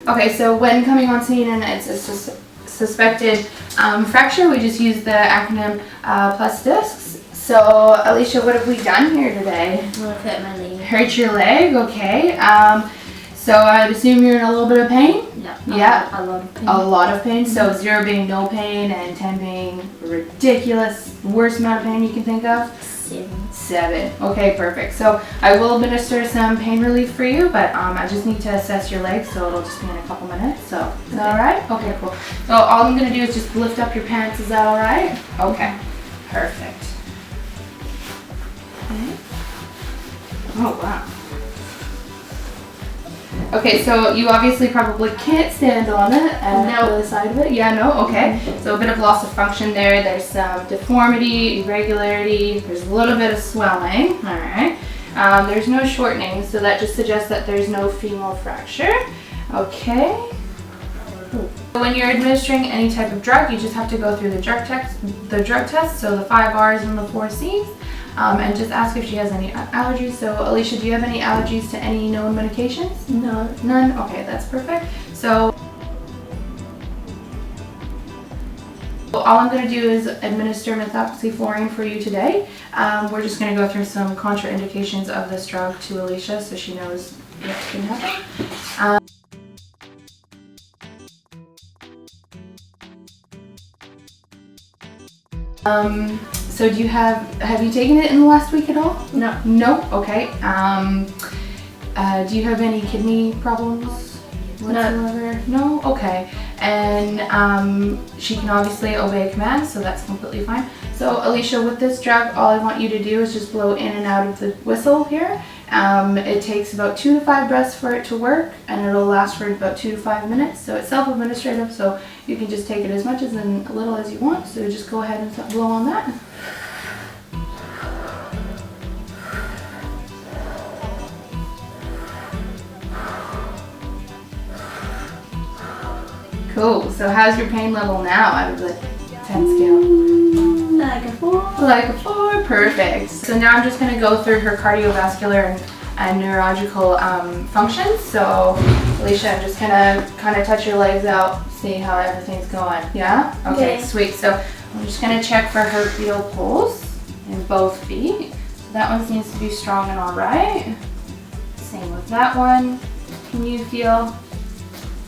Okay, so when coming on scene and it's a suspected fracture, we just use the acronym plus discs. So, Alicia, what have we done here today? I've hurt my leg. Hurt your leg, okay. So I'd assume you're in a little bit of pain? Yeah. A lot of pain. A lot of pain. So 0 being no pain and 10 being ridiculous, worst amount of pain you can think of? 7. Okay, perfect. So I will administer some pain relief for you, but I just need to assess your leg, so it'll just be in a couple minutes. So is that all right? Okay, cool. So all I'm going to do is just lift up your pants. Is that all right? Okay, perfect. Okay. Oh, wow. Okay, so you obviously probably can't stand on it and No. the side of it. Yeah, no? Okay. So a bit of loss of function there. There's some deformity, irregularity. There's a little bit of swelling. All right. There's no shortening, so that just suggests that there's no female fracture. Okay. When you're administering any type of drug, you just have to go through the drug test, so the 5 R's and the 4 C's. And just ask if she has any allergies. So, Alicia, do you have any allergies to any known medications? No. None? Okay, that's perfect. So, all I'm going to do is administer methoxyflurane for you today. We're just going to go through some contraindications of this drug to Alicia so she knows what can happen. So have you taken it in the last week at all? No. No? Okay. Do you have any kidney problems whatsoever? No? Okay. And she can obviously obey commands, so that's completely fine. So Alicia, with this drug, all I want you to do is just blow in and out of the whistle here. It takes about 2 to 5 breaths for it to work, and it'll last for about 2 to 5 minutes. So it's self-administrative, so you can just take it as much as and a little as you want. So just go ahead and blow on that. Cool. So how's your pain level now out of the 10 scale? Like a 4. Like a 4. Perfect. So now I'm just going to go through her cardiovascular and neurological functions. So Alicia, I'm just going to kind of touch your legs out, see how everything's going. Yeah? Okay, sweet. So I'm just going to check for her fetal pulse in both feet. So that one seems to be strong and all right. Same with that one. Can you feel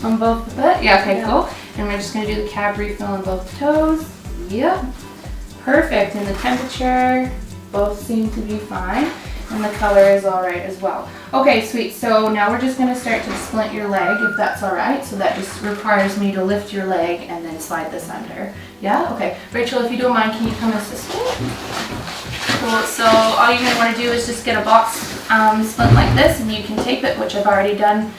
on both of it? Yeah, okay, cool. And we're just going to do the cab refill on both toes. Yep. Perfect. And the temperature, both seem to be fine. And the color is all right as well. Okay, sweet. So now we're just going to start to splint your leg, if that's all right. So that just requires me to lift your leg and then slide this under. Yeah? Okay. Rachel, if you don't mind, can you come assist me? Cool. So all you're going to want to do is just get a box splint like this, and you can tape it, which I've already done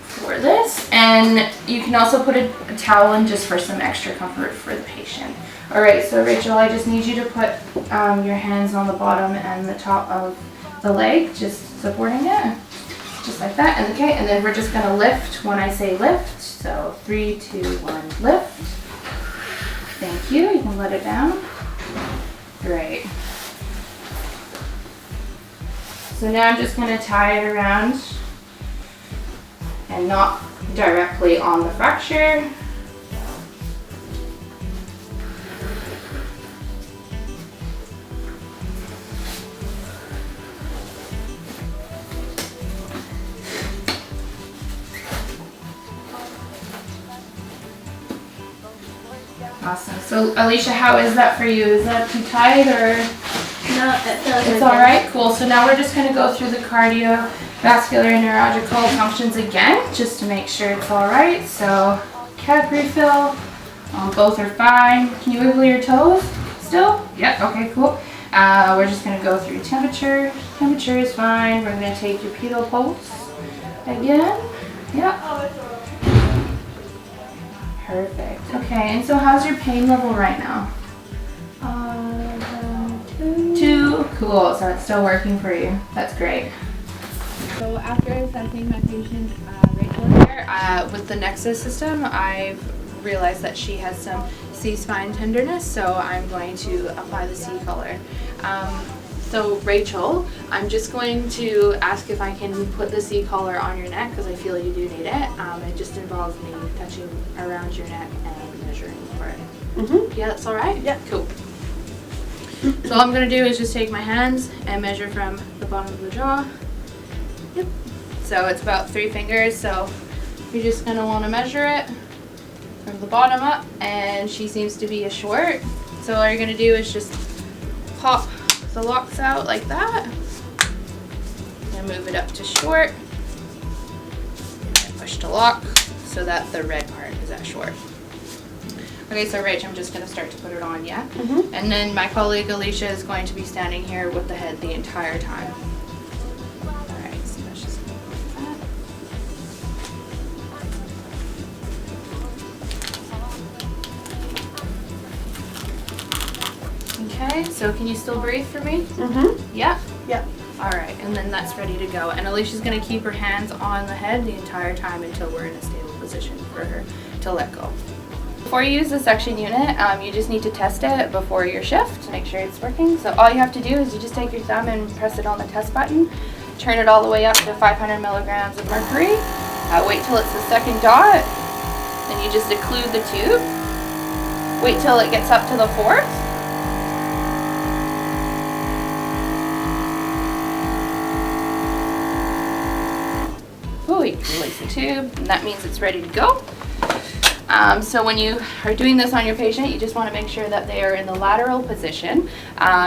for this, and you can also put a towel in just for some extra comfort for the patient. Alright, so Rachel, I just need you to put your hands on the bottom and the top of the leg, just supporting it, just like that. And okay, and then we're just going to lift when I say lift. So 3, 2, 1, lift. Thank you. You can let it down. Great. So now I'm just going to tie it around and not directly on the fracture. Awesome. So Alicia, how is that for you? Is that too tight or? No, it feels it's all right. Cool. So now we're just going to go through the cardiovascular and neurological functions again, just to make sure it's all right. So cab refill, both are fine. Can you wiggle your toes still? Yep. Okay. Cool. We're just going to go through temperature. Temperature is fine. We're going to take your pedal pulse again. Yep. Perfect. Okay. And so how's your pain level right now? 2. Cool. So it's still working for you. That's great. So after assessing my patient, Rachel here, with the Nexus system, I've realized that she has some C-spine tenderness, so I'm going to apply the C-collar. So Rachel, I'm just going to ask if I can put the C-collar on your neck because I feel you do need it. It just involves me touching around your neck and measuring for it. Mm-hmm. Yeah, that's all right? Yeah. Cool. So all I'm going to do is just take my hands and measure from the bottom of the jaw. Yep. So it's about 3 fingers, so you're just going to want to measure it from the bottom up, and she seems to be a short. So all you're going to do is just pop the locks out like that and move it up to short and push to lock so that the red part is at short. Okay, so Rach, I'm just going to start to put it on, yeah? Mm-hmm. And then my colleague Alicia is going to be standing here with the head the entire time. Alright, so let's just go like that. Okay, so can you still breathe for me? Mm-hmm. Yeah? Yeah. Alright, and then that's ready to go. And Alicia's going to keep her hands on the head the entire time until we're in a stable position for her to let go. Before you use the suction unit, you just need to test it before your shift to make sure it's working. So all you have to do is you just take your thumb and press it on the test button, turn it all the way up to 500 milligrams of mercury, wait till it's the second dot, then you just occlude the tube, wait till it gets up to the 4th, you can release the tube, and that means it's ready to go. So when you are doing this on your patient, you just want to make sure that they are in the lateral position.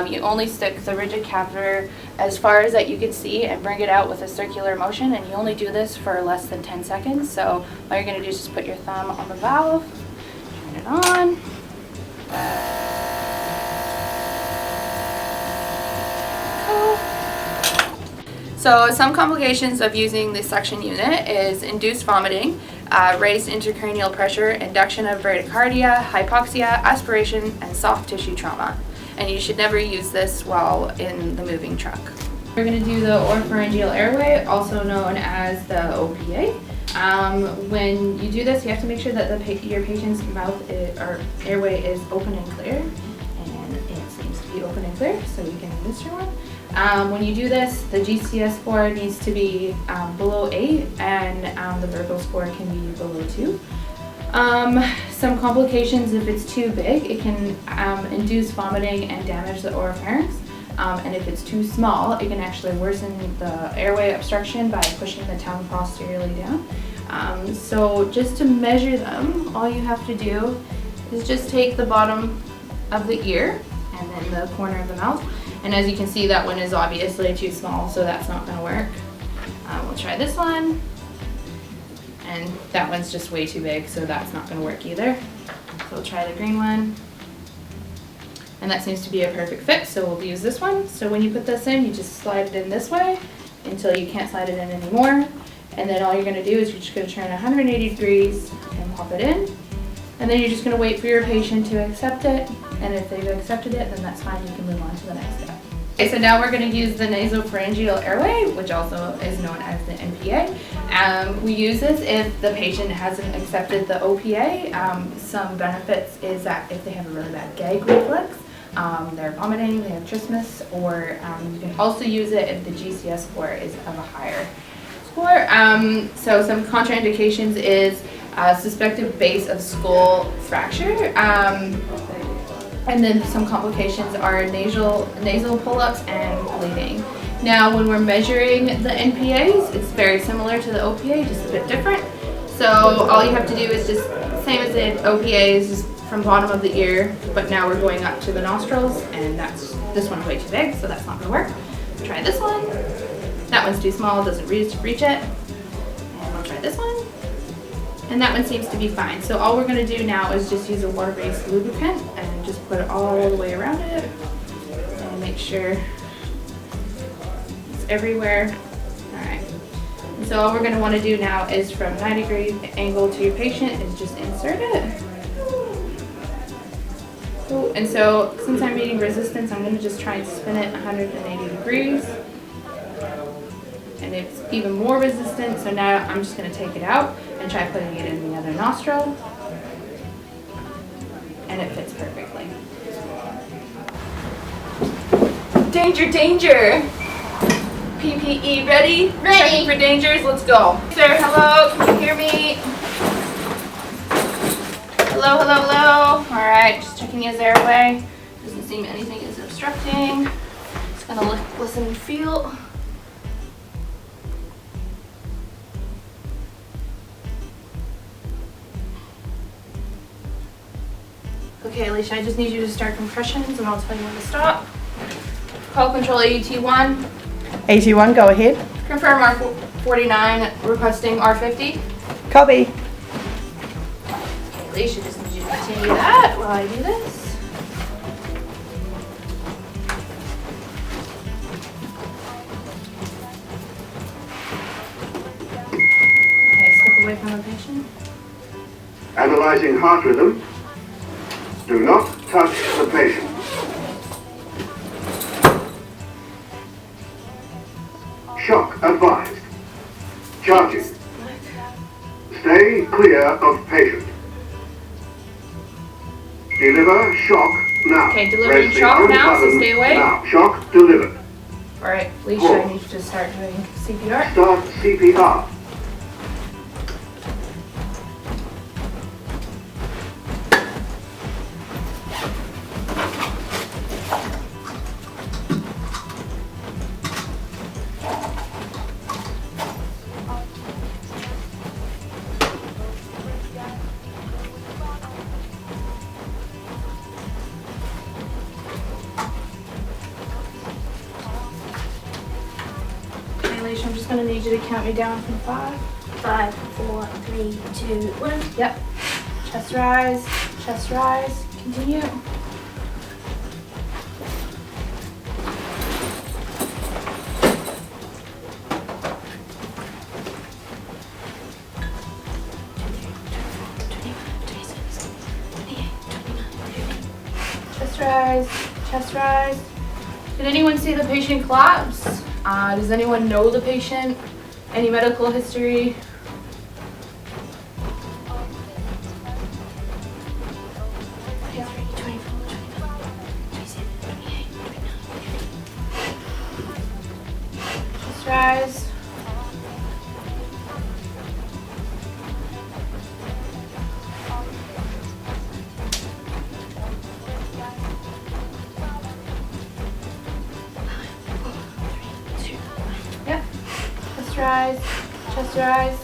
You only stick the rigid catheter as far as that you can see and bring it out with a circular motion, and you only do this for less than 10 seconds. So all you're going to do is just put your thumb on the valve, turn it on. So some complications of using the suction unit is induced vomiting, raised intracranial pressure, induction of bradycardia, hypoxia, aspiration, and soft tissue trauma. And you should never use this while in the moving truck. We're going to do the oropharyngeal airway, also known as the OPA. When you do this, you have to make sure that your patient's mouth or airway is open and clear. And it seems to be open and clear, so you can administer one. When you do this, the GCS score needs to be below 8, and the Virgo score can be below 2. Some complications, if it's too big, it can induce vomiting and damage the oropharynx. And if it's too small, it can actually worsen the airway obstruction by pushing the tongue posteriorly down. So just to measure them, all you have to do is just take the bottom of the ear and then the corner of the mouth. And as you can see, that one is obviously too small, so that's not going to work. We'll try this one. And that one's just way too big, so that's not going to work either. So we'll try the green one. And that seems to be a perfect fit, so we'll use this one. So when you put this in, you just slide it in this way until you can't slide it in anymore. And then all you're going to do is you're just going to turn 180 degrees and pop it in. And then you're just going to wait for your patient to accept it. And if they've accepted it, then that's fine. You can move on to the next step. Okay, so now we're going to use the nasopharyngeal airway, which also is known as the NPA. We use this if the patient hasn't accepted the OPA. Some benefits is that if they have a really bad gag reflex, they're vomiting, they have trismus, or you can also use it if the GCS score is of a higher score. So some contraindications is suspected base of skull fracture. And then some complications are nasal pull-ups and bleeding. Now, when we're measuring the NPAs, it's very similar to the OPA, just a bit different. So all you have to do is just, same as the OPA, is just from bottom of the ear, but now we're going up to the nostrils, and this one's way too big, so that's not gonna work. Try this one. That one's too small, doesn't reach it. And we'll try this one. And that one seems to be fine. So all we're going to do now is just use a water-based lubricant and just put it all the way around it and make sure it's everywhere. Alright. So all we're going to want to do now is from 90-degree angle to your patient is just insert it. Cool. And so since I'm meeting resistance, I'm going to just try and spin it 180 degrees. And it's even more resistant, so now I'm just going to take it out and try putting it in the other nostril. And it fits perfectly. danger, danger. PPE ready? Ready. Checking for dangers, let's go. Sir, hello, can you hear me? Hello, hello, hello. All right, just checking his airway. Doesn't seem anything is obstructing. Just gonna look, listen and feel. Okay, Alicia, I just need you to start compressions and I'll tell you when to stop. Call control AET1. AT1, go ahead. Confirm R49, requesting R50. Copy. Alicia, just need you to continue that while I do this. Okay, step away from the patient. Analyzing heart rhythm. Do not touch the patient. Shock advised. Charging. Stay clear of patient. Deliver shock now. Okay, delivering Press the shock orange now, so button stay away. Now. Shock delivered. All right, Alicia, I need you to start doing CPR. Start CPR. Okay, Alicia, I'm just gonna need you to count me down from 5. 5, 4, 3, 2, 1. Yep. Chest rise, continue. Chest rise. Did anyone see the patient collapse? Does anyone know the patient? Any medical history? Chest rise. Yep. Chest rise. Chest rise.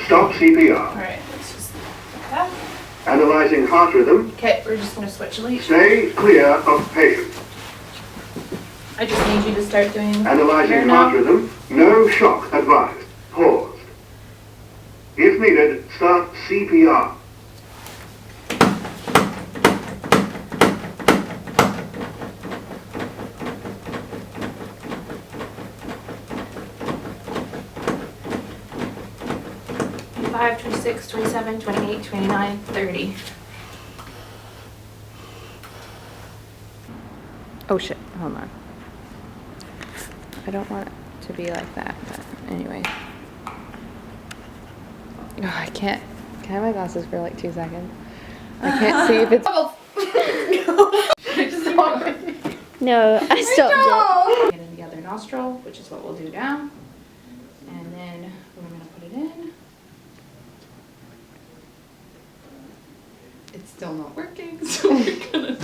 Stop CPR. All right, let's just like that. Analyzing heart rhythm. Okay, we're just gonna switch Alicia. Stay clear of patient. I just need you to start doing here Analyzing now. heart rhythm. No shock advised. Paused. If needed, start CPR. 25, 26, 27, 28, 29, 30. Oh shit, hold on. I don't want it to be like that, but anyway. Oh, I can't. Can I have my glasses for like 2 seconds? I can't see if it's. No, I stopped Get in the other nostril, which is what we'll do now. And then we're gonna put it in. It's still not working, so we're gonna.